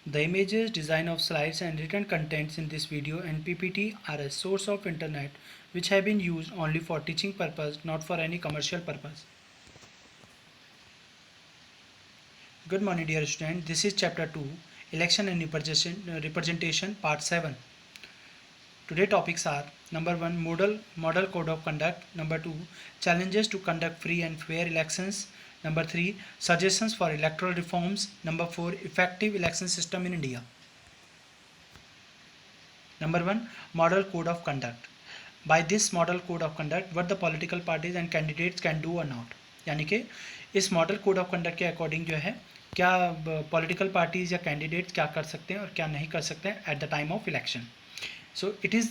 The images, design of slides and written contents in this video and PPT are a source of internet which have been used only for teaching purpose, not for any commercial purpose. Good morning dear student, this is chapter 2, Election and Representation part 7. Today topics are number 1, model code of conduct, number 2, challenges to conduct free and fair elections, number 3, suggestions for electoral reforms, number 4, effective election system in India. Number 1, model code of conduct. By this model code of conduct, what the political parties and candidates can do or not. यानी कि इस model code of conduct के according जो है क्या political parties या candidates क्या कर सकते हैं और क्या नहीं कर सकते हैं at the time of election. So it is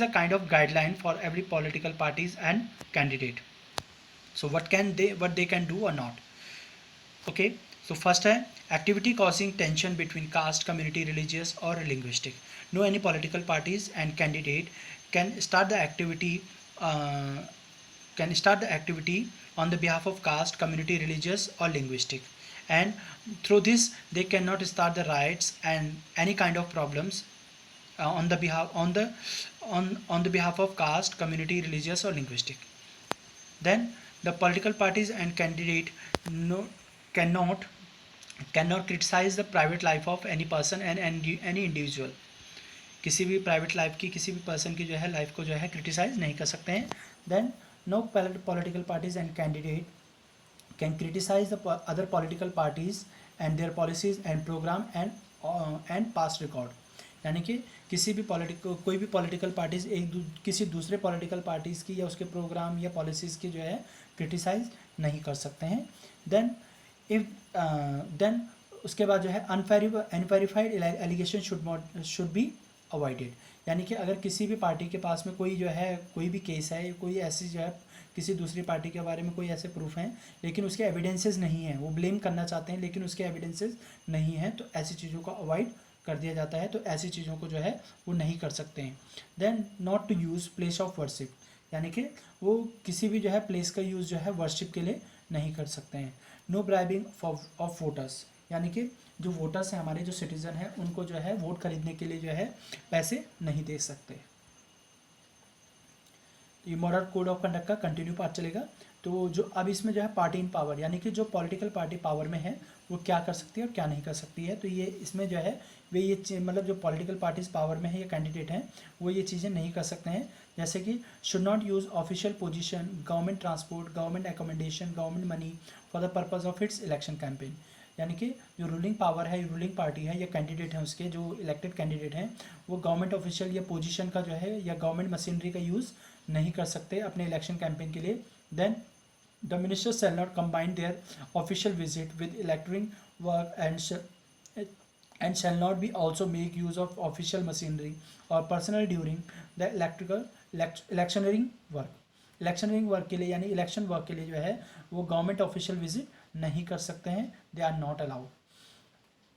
a kind of guideline for every political parties and candidate. So what they can do or not. Okay, so first है activity causing tension between caste, community, religious or linguistic. No any political parties and candidate can start the activity on the behalf of caste, community, religious or linguistic, and through this they cannot start the riots and any kind of problems on the behalf of caste, community, religious or linguistic. Then the political parties and candidate cannot criticize the private life of any person and any individual. किसी भी private life की किसी भी person की जो है life को जो है क्रिटिसाइज नहीं कर सकते हैं. Then no political parties and candidate can criticise the other political parties and their policies and programme and past record. यानी कि कोई भी पॉलिटिकल पार्टीज किसी दूसरे पॉलिटिकल पार्टीज़ की या उसके प्रोग्राम या पॉलिसीज़ की जो है क्रिटिसाइज नहीं कर सकते हैं. देन उसके बाद जो है unverified allegation should be avoided. यानी कि अगर किसी भी पार्टी के पास में कोई भी केस है, कोई ऐसी जो है किसी दूसरी पार्टी के बारे में कोई ऐसे प्रूफ हैं लेकिन उसके एविडेंसेस नहीं हैं, वो ब्लेम करना चाहते हैं लेकिन उसके एविडेंसेस नहीं हैं, तो ऐसी चीज़ों को अवॉइड कर दिया जाता है. तो ऐसी चीज़ों को जो है वो नहीं कर सकते हैं. Then not to use place of worship. यानी कि वो किसी भी जो है प्लेस का यूज़ जो है वर्शिप के लिए नहीं कर सकते हैं. No bribing of voters. यानी कि जो वोटर्स हैं, हमारे जो सिटीज़न हैं, उनको जो है वोट खरीदने के लिए जो है पैसे नहीं दे सकते. ये मॉडल कोड ऑफ कंडक्ट का कंटिन्यू पार्ट चलेगा. तो जो अब इसमें जो है पार्टी इन पावर, यानी कि जो पॉलिटिकल पार्टी पावर में है वो क्या कर सकती है और क्या नहीं कर सकती है. तो ये इसमें जो है वे ये मतलब जो पॉलिटिकल पार्टीज पावर में है या कैंडिडेट हैं वो ये चीज़ें नहीं कर सकते हैं. जैसे कि should not use official position, government transport, government accommodation, government money for the purpose of its election campaign. यानी कि जो रूलिंग पावर है, रूलिंग पार्टी है या कैंडिडेट हैं, उसके जो इलेक्टेड कैंडिडेट हैं वो गवर्नमेंट ऑफिशियल या पोजीशन का जो है या गवर्नमेंट मशीनरी का यूज़ नहीं कर सकते अपने इलेक्शन कैंपेन के लिए. Then the ministers shall not combine their official visit with electoring work and shall not be also make use of official machinery or personal during the electioneering work. electioneering work के लिए यानी election work के लिए जो है वो government official visit नहीं कर सकते हैं. They are not allowed.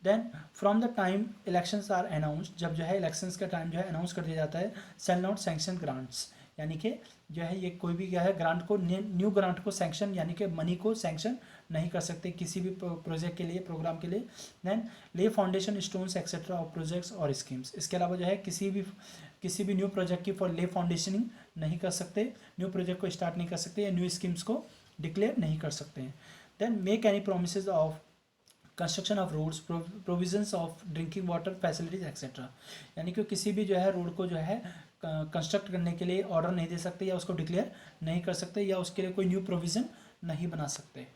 Then from the time elections are announced. जब जो है इलेक्शंस का टाइम जो है अनाउंस कर दिया जाता है, शैल नॉट सैंक्शन ग्रांट्स. यानी कि जो है ये कोई भी क्या है ग्रांट को न्यू ग्रांट को सैंक्शन यानी कि मनी को सैंक्शन नहीं कर सकते किसी भी प्रोजेक्ट के लिए, प्रोग्राम के लिए. देन ले foundation stones etcetera of projects और स्कीम्स. इसके अलावा जो है किसी भी न्यू प्रोजेक्ट की फॉर ले फाउंडेशनिंग नहीं कर सकते, न्यू प्रोजेक्ट को स्टार्ट नहीं कर सकते या न्यू स्कीम्स को डिक्लेयर नहीं कर सकते हैं. Then make any promise of construction of roads, provisions of drinking water facilities etcetera. यानी कि किसी भी जो है रोड को जो है कंस्ट्रक्ट करने के लिए ऑर्डर नहीं दे सकते या उसको डिक्लेयर नहीं कर सकते या उसके लिए कोई न्यू प्रोविज़न नहीं बना सकते.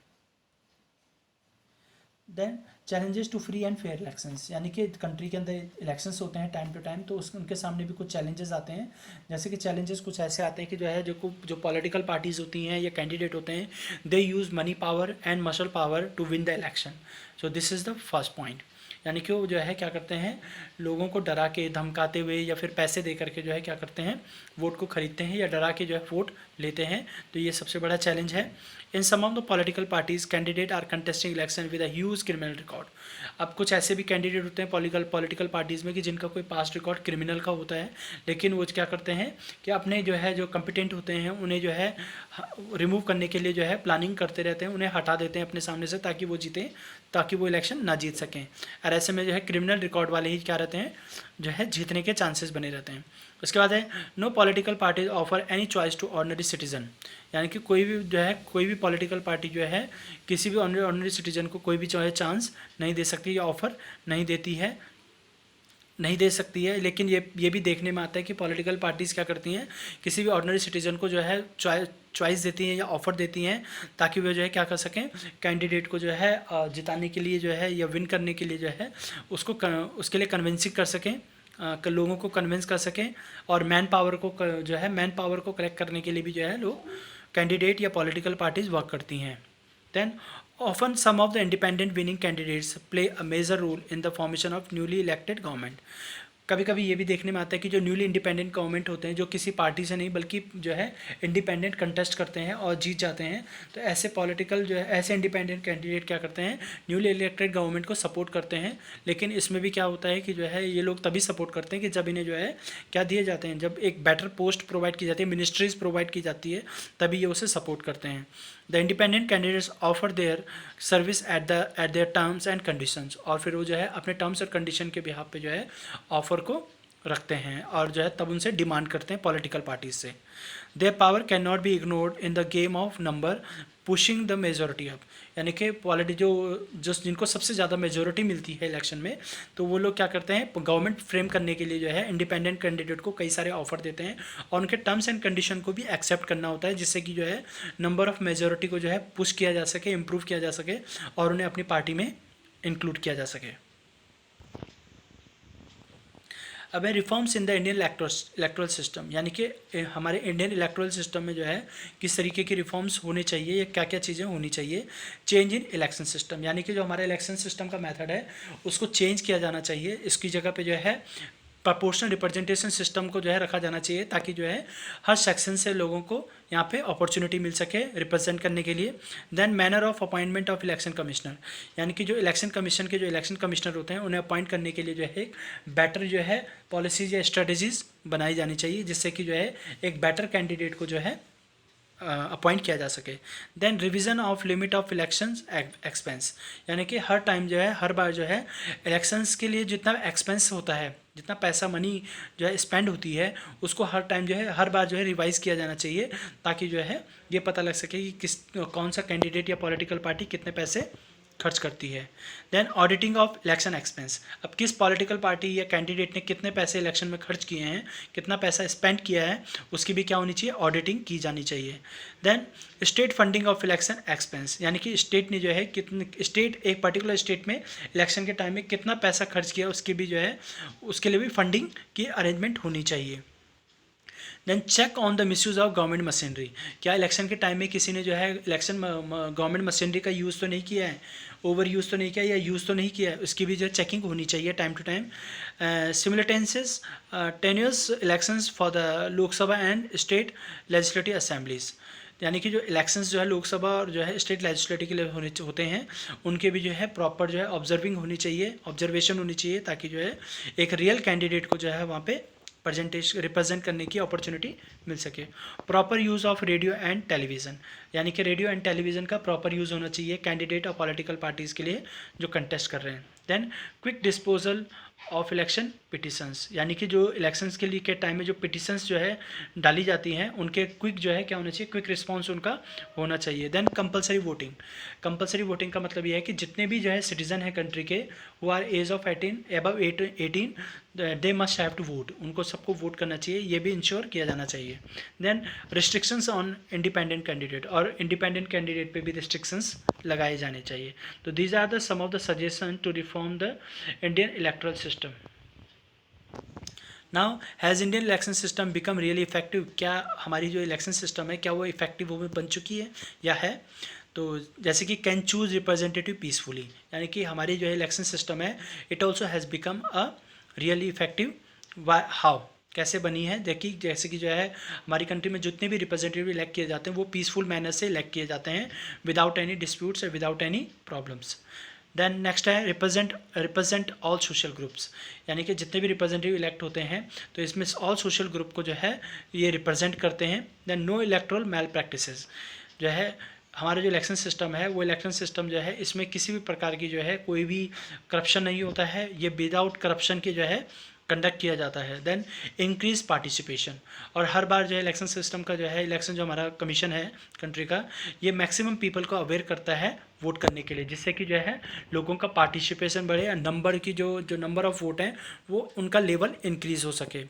Then challenges to free and fair elections. यानी कि कंट्री के अंदर इलेक्शंस होते हैं टाइम टू टाइम, तो उनके सामने भी कुछ चैलेंजेस आते हैं. जैसे कि चैलेंजेस कुछ ऐसे आते हैं कि जो है जो पॉलिटिकल पार्टीज़ होती हैं या कैंडिडेट होते हैं, they use money power and muscle power to win the election. So this is the first point. यानी कि वो जो है क्या करते हैं, लोगों को डरा के, धमकाते हुए या फिर पैसे दे करके जो है क्या करते हैं, वोट को खरीदते हैं या डरा के जो है वोट लेते हैं. तो ये सबसे बड़ा चैलेंज है. In some of the political parties candidate are contesting election with a huge criminal record. अब कुछ ऐसे भी कैंडिडेट होते हैं पॉलिटिकल पार्टीज़ में कि जिनका कोई पास्ट रिकॉर्ड क्रिमिनल का होता है, लेकिन वो क्या करते हैं कि अपने जो है जो कंपिटेंट होते हैं उन्हें जो है रिमूव करने के लिए जो है प्लानिंग करते रहते हैं, उन्हें हटा देते हैं अपने सामने से ताकि वो जीते. ताकि वो इलेक्शन ना जीत सकें। और ऐसे में जो है क्रिमिनल रिकॉर्ड वाले ही क्या रहते हैं, जो है जीतने के चांसेस बने रहते हैं। उसके बाद है no political party offer any choice to ordinary citizen, यानी कि कोई भी जो है कोई भी पॉलिटिकल पार्टी जो है किसी भी ऑर्डिनरी सिटीजन को कोई भी जो है चांस नहीं दे सकती या ऑफर नहीं दे सकती है। लेकिन ये भी देखने में आता है कि पॉलिटिकल पार्टीज़ क्या करती हैं, किसी भी ऑर्डिनरी सिटीजन को जो है चॉइस देती हैं या ऑफ़र देती हैं, ताकि वे जो है क्या कर सकें, कैंडिडेट को जो है जिताने के लिए जो है या विन करने के लिए जो है उसके लिए कन्विंसिंग कर सकें, लोगों को कन्विंस कर सकें। और मैन पावर को कलेक्ट करने के लिए भी जो है लोग कैंडिडेट या पॉलिटिकल पार्टीज़ वर्क करती हैं। Then often some of the independent winning candidates play a major role in the formation of newly elected government। कभी कभी ये भी देखने में आता है कि जो न्यूली इंडिपेंडेंट गवर्नमेंट होते हैं, जो किसी पार्टी से नहीं बल्कि जो है इंडिपेंडेंट कंटेस्ट करते हैं और जीत जाते हैं, तो ऐसे इंडिपेंडेंट कैंडिडेट क्या करते हैं, न्यूली इलेक्टेड गवर्नमेंट को सपोर्ट करते हैं। लेकिन इसमें भी क्या होता है कि जो है ये लोग तभी सपोर्ट करते हैं कि जब इन्हें जो है क्या दिए जाते हैं, जब एक बेटर पोस्ट प्रोवाइड की जाती है, मिनिस्ट्रीज प्रोवाइड की जाती है, तभी ये उसे सपोर्ट करते हैं। The independent candidates offer their service eight their terms and conditions, और फिर वो जो है अपने टर्म्स और कंडीशन के बिहाफ पे जो है ऑफर को रखते हैं और जो है तब उनसे डिमांड करते हैं पॉलिटिकल पार्टीज से। Their power can not be ignored in the game of number pushing the majority up, यानी कि जिनको सबसे ज़्यादा मेजोरिटी मिलती है इलेक्शन में, तो वो लोग क्या करते हैं, गवर्नमेंट फ्रेम करने के लिए जो है इंडिपेंडेंट कैंडिडेट को कई सारे ऑफर देते हैं और उनके टर्म्स एंड कंडीशन को भी एक्सेप्ट करना होता है, जिससे कि जो है नंबर ऑफ मेजोरिटी को जो है पुश किया जा सके, इम्प्रूव किया जा सके और उन्हें अपनी पार्टी में इंक्लूड किया जा सके। अब है reforms in the Indian electoral system, यानी कि हमारे इंडियन इलेक्ट्रल सिस्टम में जो है किस तरीके की रिफॉर्म्स होने चाहिए या क्या क्या चीज़ें होनी चाहिए। चेंज इन इलेक्शन सिस्टम, यानी कि जो हमारा इलेक्शन सिस्टम का मेथड है उसको चेंज किया जाना चाहिए। इसकी जगह पे जो है प्रोपोर्शनल रिप्रेजेंटेशन सिस्टम को जो है रखा जाना चाहिए, ताकि जो है हर सेक्शन से लोगों को यहाँ पे अपॉर्चुनिटी मिल सके रिप्रेजेंट करने के लिए। Then manner of appointment of election commissioner, यानी कि जो इलेक्शन कमीशन के जो इलेक्शन कमिश्नर होते हैं उन्हें अपॉइंट करने के लिए जो है एक बेटर जो है पॉलिसीज या स्ट्रेटजीज बनाई जानी चाहिए, जिससे कि जो है एक बेटर कैंडिडेट को जो है अपॉइंट किया जा सके। Then revision of limit of elections expense, यानी कि हर टाइम जो है हर बार जो है इलेक्शंस के लिए जितना एक्सपेंस होता है, जितना पैसा मनी जो है स्पेंड होती है, उसको हर टाइम जो है हर बार जो है रिवाइज़ किया जाना चाहिए, ताकि जो है ये पता लग सके कि कौन सा कैंडिडेट या पॉलिटिकल पार्टी कितने पैसे खर्च करती है। Then auditing of election expense, अब किस पॉलिटिकल पार्टी या कैंडिडेट ने कितने पैसे इलेक्शन में खर्च किए हैं, कितना पैसा स्पेंड किया है, उसकी भी क्या होनी चाहिए, ऑडिटिंग की जानी चाहिए। Then state funding of election expense, यानी कि स्टेट ने जो है एक पर्टिकुलर स्टेट में इलेक्शन के टाइम में कितना पैसा खर्च किया, उसकी भी जो है उसके लिए भी फंडिंग की अरेंजमेंट होनी चाहिए। Then check on the misuse of government machinery, क्या इलेक्शन के टाइम में किसी ने जो है गवर्नमेंट मशीनरी का यूज़ तो नहीं किया है, ओवर यूज़ तो नहीं किया या यूज़ तो नहीं किया है, उसकी भी जो चेकिंग होनी चाहिए time to time. Simultaneous elections for the Lok Sabha and state legislative assemblies, यानी कि जो इलेक्शंस जो है लोकसभा और जो है स्टेट लेजिस्लेटिव के लिए होते हैं, उनके भी जो है प्रॉपर जो है ऑब्जर्वेशन होनी चाहिए, ताकि जो है एक रियल कैंडिडेट को जो है वहाँ पे रिप्रेजेंट करने की अपॉर्चुनिटी मिल सके। Proper use of radio and television, यानी कि रेडियो एंड टेलीविज़न का प्रॉपर यूज़ होना चाहिए कैंडिडेट और पॉलिटिकल पार्टीज़ के लिए जो कंटेस्ट कर रहे हैं। Then quick disposal of election petitions, यानी कि जो इलेक्शंस के लिए के टाइम में जो पिटिशंस जो है डाली जाती हैं, उनके क्विक जो है क्या होना चाहिए, क्विक रिस्पांस उनका होना चाहिए। देन कंपलसरी वोटिंग का मतलब ये है कि जितने भी जो है सिटीज़न है कंट्री के, वो are age of 18 they must have to vote, उनको सबको वोट करना चाहिए, ये भी इंश्योर किया जाना चाहिए। Then restrictions on independent candidate, और इंडिपेंडेंट कैंडिडेट पे भी रिस्ट्रिक्शंस लगाए जाने चाहिए। तो these are the some of the suggestion to reform the Indian electoral system. Now has Indian election system become really effective, क्या हमारी जो इलेक्शन सिस्टम है क्या वो इफेक्टिव वो बन चुकी है या है। तो जैसे कि कैन चूज रिप्रेजेंटेटिव पीसफुली, यानी कि हमारी जो है इलेक्शन सिस्टम है it also has become a really effective. How, कैसे बनी है, देखिए जैसे कि जो है हमारी कंट्री में जितने भी रिप्रेजेंटेटिव इलेक्ट किए जाते हैं वो पीसफुल मैनर से इलेक्ट किए जाते हैं, विदाउट एनी डिस्प्यूट्स और without any problems. Then next है रिप्रेजेंट ऑल सोशल ग्रुप्स, यानी कि जितने भी रिप्रेजेंटेटिव इलेक्ट होते हैं तो इसमें ऑल सोशल ग्रुप को जो है ये रिप्रेजेंट करते हैं। देन नो इलेक्ट्रल मैल प्रैक्टिसेस, जो है हमारा जो इलेक्शन सिस्टम है वो इलेक्शन सिस्टम जो है इसमें किसी भी प्रकार की जो है कोई भी करप्शन नहीं होता है, ये विदाउट करप्शन की जो है कंडक्ट किया जाता है। देन इंक्रीज पार्टिसिपेशन, और हर बार जो है इलेक्शन सिस्टम का जो है इलेक्शन जो हमारा कमीशन है कंट्री का, ये मैक्सिमम पीपल को अवेयर करता है वोट करने के लिए, जिससे कि जो है लोगों का पार्टिसिपेशन बढ़े, नंबर की जो नंबर ऑफ वोट हैं वो उनका लेवल इंक्रीज हो सके।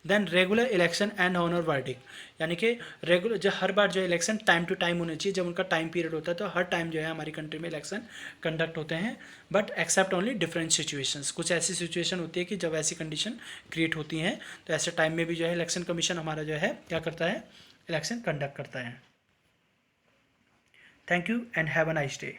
Then regular election and honour verdict, यानी कि रेगुलर जो हर बार जो इलेक्शन टाइम टू टाइम होने चाहिए, जब उनका टाइम पीरियड होता है तो हर टाइम जो है हमारी कंट्री में इलेक्शन कंडक्ट होते हैं, but except only different situations. कुछ ऐसी सिचुएशन होती है कि जब ऐसी कंडीशन क्रिएट होती हैं तो ऐसे टाइम में भी जो है इलेक्शन कमीशन हमारा जो है क्या करता है, इलेक्शन कंडक्ट करता है। Thank you and have a nice day.